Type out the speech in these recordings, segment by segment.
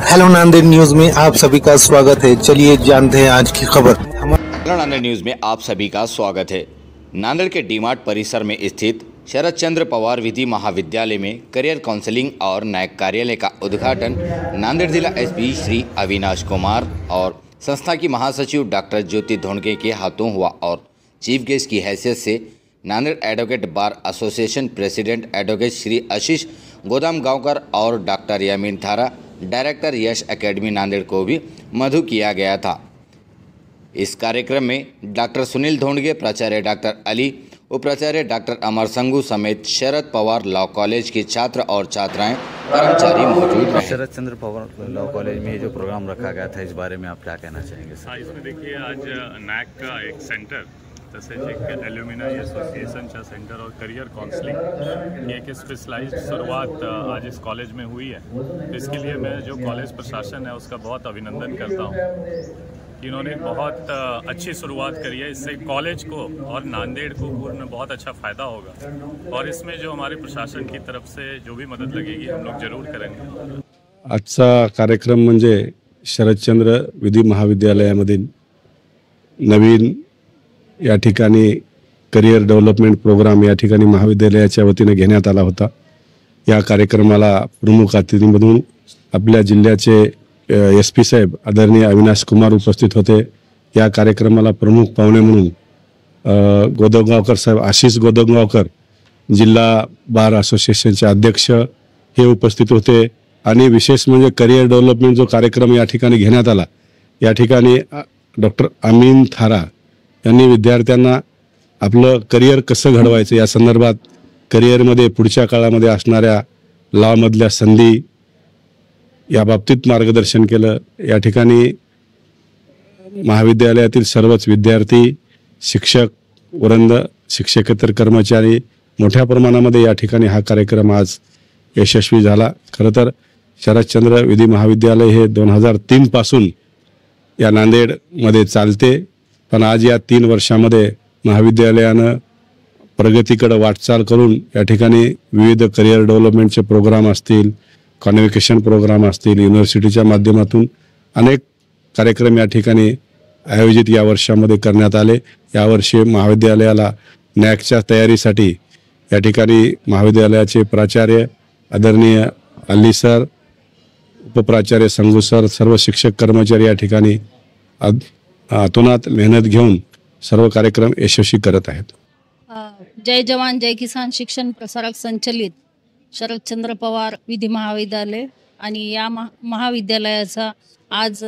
Hello Nanded news में आप सभी का स्वागत है। चलिए जानते हैं आज की खबर। हेलो नांदेड़ न्यूज में आप सभी का स्वागत है। नांदेड़ के डीमार्ट परिसर में स्थित शरद चंद्र पवार विधि महाविद्यालय में करियर काउंसलिंग और न्यायिक कार्यालय का उद्घाटन नांदेड़ जिला एसपी श्री अविनाश कुमार और संस्था की महासचिव डॉक्टर ज्योति धोंडगे के हाथों हुआ और चीफ गेस्ट की हैसियत से Nanded advocate bar association president advocate Shri Ashish Godamgaonkar और डॉक्टर यामीन थारा डायरेक्टर यश एकेडमी नांदेड़ को भी मधु किया गया था। इस कार्यक्रम में डॉक्टर सुनील धोंडगे, प्राचार्य डॉक्टर अली, उपाचार्य डॉक्टर अमर संगू समेत शरद पवार लॉ कॉलेज के छात्र और छात्राएं कर्मचारी मौजूद रहे। शरद चंद्र पवार लॉ कॉलेज में जो प्रोग्राम रखा गया था, इस बारे में आप क्या कहना चाहेंगे सर? इसमें देखिए, आज नॅक का एक सेंटर तसेच एक ॲल्युमिनाय असोसिएशनचा सेंटर और करियर काउंसलिंग की एक स्पेशलाइज्ड शुरुआत आज इस कॉलेज में हुई है। इसके लिए मैं जो कॉलेज प्रशासन है उसका बहुत अभिनंदन करता हूँ। इन्होंने बहुत अच्छी शुरुआत करी है। इससे कॉलेज को और नांदेड़ को पूर्ण बहुत अच्छा फ़ायदा होगा और इसमें जो हमारे प्रशासन की तरफ से जो भी मदद लगेगी हम लोग जरूर करेंगे। आजचा कार्यक्रम म्हणजे शरदचंद्र विधी महाविद्यालयामधील नवीन या ठिकाणी करियर डेव्हलपमेंट प्रोग्राम या ठिकाणी महाविद्यालयाच्या वतीने घेण्यात आला होता। या कार्यक्रमाला प्रमुख अतिथी म्हणून आपल्या जिल्ह्याचे एसपी साहेब आदरणीय अविनाश कुमार उपस्थित होते। या कार्यक्रमाला प्रमुख पाहुणे म्हणून गोदगावकर साहेब, आशीष गोदगावकर, जिल्हा बार असोसिएशनचे अध्यक्ष हे उपस्थित होते। आणि विशेष म्हणजे करियर डेव्हलपमेंट जो कार्यक्रम या ठिकाणी घेण्यात आला, या ठिकाणी डॉक्टर अमीन थारा यांनी विद्यार्थ्यांना आपलं करियर कसं घडवायचं या संदर्भात करियरमध्ये पुढच्या काळामध्ये असणाऱ्या लॉमधल्या संधी या बाबतीत मार्गदर्शन केलं। या ठिकाणी महाविद्यालयातील सर्वच विद्यार्थी, शिक्षक वृंद, शिक्षकेतर कर्मचारी मोठ्या प्रमाणामध्ये या ठिकाणी हा कार्यक्रम आज यशस्वी झाला। खरं तर शरदचंद्र विधी महाविद्यालय हे 2003 पासून या नांदेडमध्ये चालते, पण आज या 3 वर्षामध्ये महाविद्यालयानं प्रगतीकडे वाटचाल करून या ठिकाणी विविध करियर डेव्हलपमेंटचे प्रोग्राम असतील, कॉन्व्होकेशन प्रोग्राम असतील, युनिव्हर्सिटीच्या माध्यमातून अनेक कार्यक्रम या ठिकाणी आयोजित या वर्षामध्ये करण्यात आले। यावर्षी महाविद्यालयाला नॅकच्या तयारीसाठी या ठिकाणी महाविद्यालयाचे प्राचार्य आदरणीय अली सर, उपप्राचार्य संगू सर, सर्व शिक्षक कर्मचारी या ठिकाणी अतोनात मेहनत घेऊन सर्व कार्यक्रम यशस्वी करत आहेत। जय जवान जय किसान शिक्षण प्रसारक संचलित शरदचंद्र पवार विधी महाविद्यालय आणि या महाविद्यालयाचा आज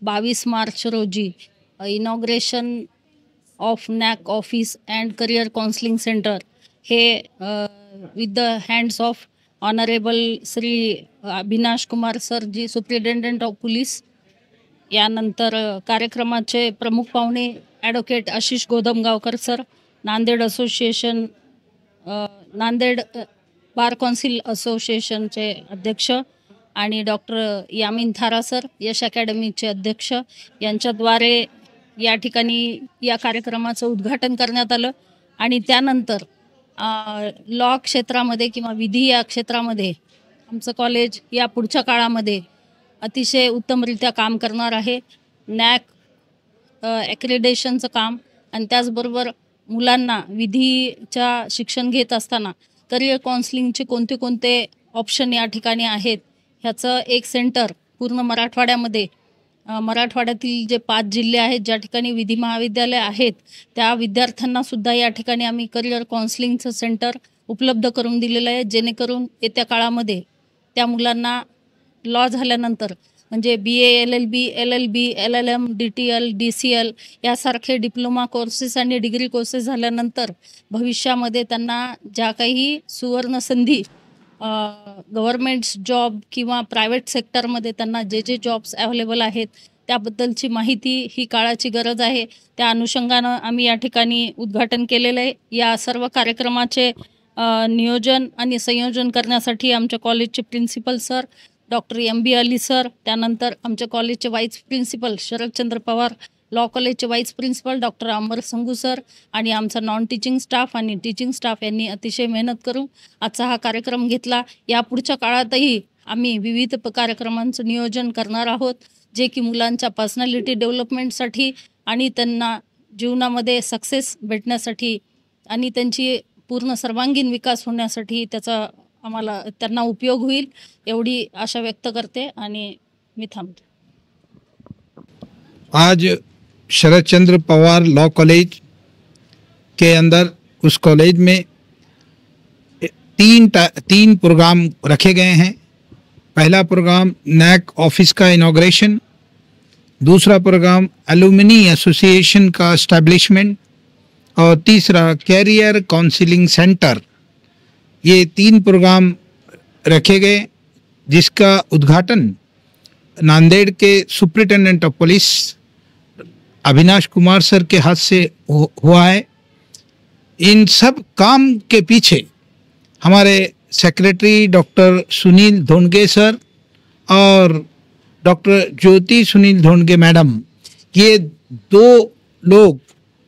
22 मार्च रोजी inauguration of NAAC office and career counselling centre हे with the hands of honourable Shri Avinash Kumar sir ji, superintendent of police. यानंतर कार्यक्रमाचे प्रमुख पाहुणे advocate Ashish Godamgaonkar sir, Nanded association, Nanded bar council असोसिएशनचे अध्यक्ष, आणि डॉक्टर यामीन थारा सर, यश अकॅडमीचे अध्यक्ष, यांच्याद्वारे या ठिकाणी या कार्यक्रमाचं उद्घाटन करण्यात आलं। आणि त्यानंतर लॉ क्षेत्रामध्ये किंवा विधी या क्षेत्रामध्ये आमचं कॉलेज या पुढच्या काळामध्ये अतिशय उत्तमरित्या काम करणार आहे। नॅक ॲक्रेडिटेशनचं काम आणि त्याचबरोबर मुलांना विधीच्या शिक्षण घेत असताना करियर काउन्सिलिंगचे कोणते कोणते ऑप्शन या ठिकाणी आहेत ह्याचं एक सेंटर पूर्ण मराठवाड्यामध्ये, मराठवाड्यातील जे 5 जिल्हे आहेत ज्या ठिकाणी विधी महाविद्यालय आहेत त्या विद्यार्थ्यांनासुद्धा या ठिकाणी आम्ही करियर काउन्सिलिंगचं सेंटर उपलब्ध करून दिलेलं आहे, जेणेकरून येत्या काळामध्ये त्या मुलांना लॉ झाल्यानंतर म्हणजे BA, LLB, LLB, LLM, DTL, DCL यासारखे डिप्लोमा कोर्सेस आणि डिग्री कोर्सेस झाल्यानंतर भविष्यामध्ये त्यांना ज्या काही सुवर्ण संधी गव्हर्मेंट जॉब किंवा प्रायव्हेट सेक्टरमध्ये त्यांना जे जॉब्स अवेलेबल आहेत त्याबद्दलची माहिती ही काळाची गरज आहे। त्या अनुषंगानं आम्ही या ठिकाणी उद्घाटन केलेलं आहे। या सर्व कार्यक्रमाचे नियोजन आणि संयोजन करण्यासाठी आमच्या कॉलेजचे principal sir doctor MB Ali sir, त्यानंतर आमच्या कॉलेजचे vice principal Sharadchandra Pawar law कॉलेजचे vice principal doctor Amar Sangu sir आणि आमचा नॉन टीचिंग स्टाफ आणि टीचिंग स्टाफ यांनी अतिशय मेहनत करून आजचा हा कार्यक्रम घेतला। या पुढच्या काळातही आम्ही विविध कार्यक्रमांचं नियोजन करणार आहोत, जे की मुलांच्या पर्सनॅलिटी डेव्हलपमेंटसाठी आणि त्यांना जीवनामध्ये सक्सेस भेटण्यासाठी आणि त्यांची पूर्ण सर्वांगीण विकास होण्यासाठी त्याचा आम्हाला त्यांना उपयोग होईल एवढी आशा व्यक्त करते आणि मी थांबते. आज शरद चंद्र पवार लॉ कॉलेज के अंदर उस कॉलेज में तीन प्रोग्राम रखे गए हैं. पहला प्रोग्राम नैक ऑफिस का इनॉग्रेशन, दूसरा प्रोग्राम एलुमनी एसोसिएशन का एस्टैब्लिशमेंट और तीसरा कैरियर काउंसलिंग सेंटर. ये 3 प्रोग्राम रखे गए, जिसका उद्घाटन नांदेड़ के superintendent of police Avinash Kumar sir के हाथ से हुआ है. इन सब काम के पीछे हमारे secretary doctor Sunil Dhondge sir और डॉक्टर ज्योति सुनील धोंडगे मैडम, ये 2 लोग,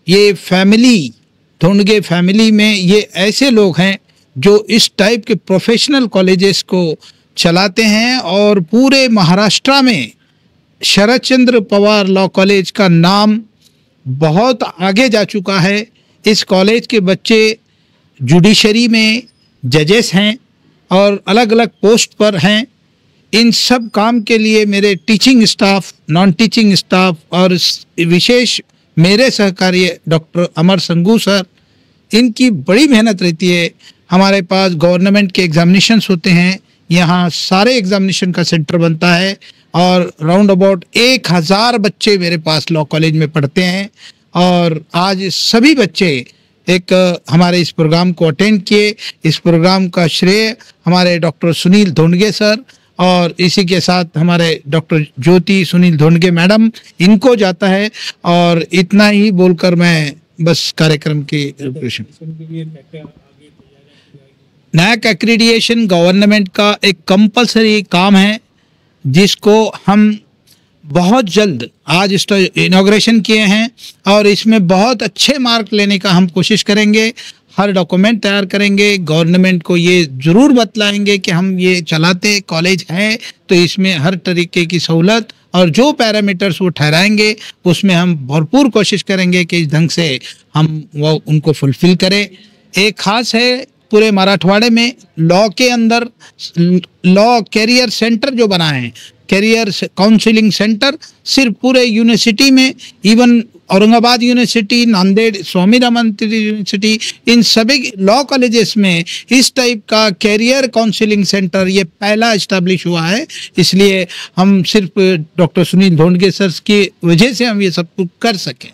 ये फैमिली धोंडगे फैमिली में ये ऐसे लोग हैं जो इस टाइप के प्रोफेशनल कॉलेजेस को चलाते हैं और पूरे महाराष्ट्र में शरद चंद्र पवार लॉ कॉलेज का नाम बहुत आगे जा चुका है. इस कॉलेज के बच्चे जुडिशरी में जजेस हैं और अलग अलग पोस्ट पर हैं. इन सब काम के लिए मेरे teaching staff, non teaching staff और विशेष मेरे सहकारी डॉक्टर अमर संगू सर, इनकी बड़ी मेहनत रहती है. हमारे पास गवर्नमेंट के एग्जामिनेशंस होते हैं, यहाँ सारे एग्जामिनेशन का सेंटर बनता है और राउंड अबाउट 1000 बच्चे मेरे पास लॉ कॉलेज में पढ़ते हैं. और आज सभी बच्चे एक हमारे इस प्रोग्राम को अटेंड किए. इस प्रोग्राम का श्रेय हमारे डॉक्टर सुनील धोंडगे सर और इसी के साथ हमारे डॉक्टर ज्योति सुनील धोंडगे मैडम, इनको जाता है. और इतना ही बोलकर मैं बस कार्यक्रम की नैक एक्रीडिएशन गवर्नमेंट का एक कंपलसरी काम है, जिसको हम बहुत जल्द आज इसका इनॉग्रेशन किए हैं और इसमें बहुत अच्छे मार्क लेने का हम कोशिश करेंगे. हर डॉक्यूमेंट तैयार करेंगे, गवर्नमेंट को ये ज़रूर बतलाएंगे कि हम ये चलाते कॉलेज है, तो इसमें हर तरीके की सहूलत और जो पैरामीटर्स वो ठहराएंगे उसमें हम भरपूर कोशिश करेंगे कि इस ढंग से हम वो उनको फुलफिल करें. एक ख़ास है पूरे मराठवाड़े में लॉ के अंदर लॉ कैरियर सेंटर जो बनाए हैं, कैरियर काउंसलिंग सेंटर सिर्फ पूरे यूनिवर्सिटी में, even Aurangabad university, Nanded Swami Ramanand university, इन सभी लॉ कॉलेजेस में इस टाइप का कैरियर काउंसलिंग सेंटर ये पहला इस्टेब्लिश हुआ है. इसलिए हम सिर्फ डॉक्टर सुनील धोंडगे सर की वजह से हम ये सब कुछ कर सकें.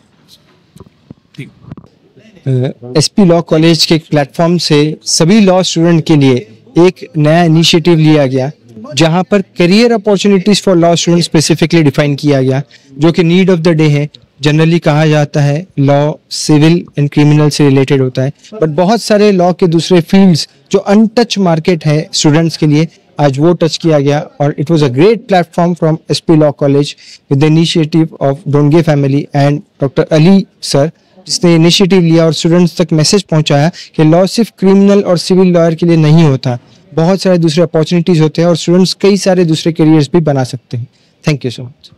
एसपी लॉ कॉलेज के प्लेटफॉर्म से सभी लॉ स्टूडेंट के लिए एक नया इनिशिएटिव लिया गया, जहां पर career opportunities for law student specifically define किया गया, जो कि नीड ऑफ द डे है. जनरली कहा जाता है लॉ सिविल एंड क्रिमिनल से रिलेटेड होता है, बट बहुत सारे लॉ के दूसरे फील्ड्स जो अनटच मार्केट है स्टूडेंट्स के लिए, आज वो टच किया गया. और it was a great platform from SP law college with the initiative of Dhondge family and doctor Ali sir, जिसने इनिशिएटिव लिया और स्टूडेंट्स तक मैसेज पहुंचाया कि लॉ सिर्फ क्रिमिनल और सिविल लॉयर के लिए नहीं होता, बहुत सारे दूसरे अपॉर्चुनिटीज होते हैं और स्टूडेंट्स कई सारे दूसरे करियर्स भी बना सकते हैं. Thank you so much.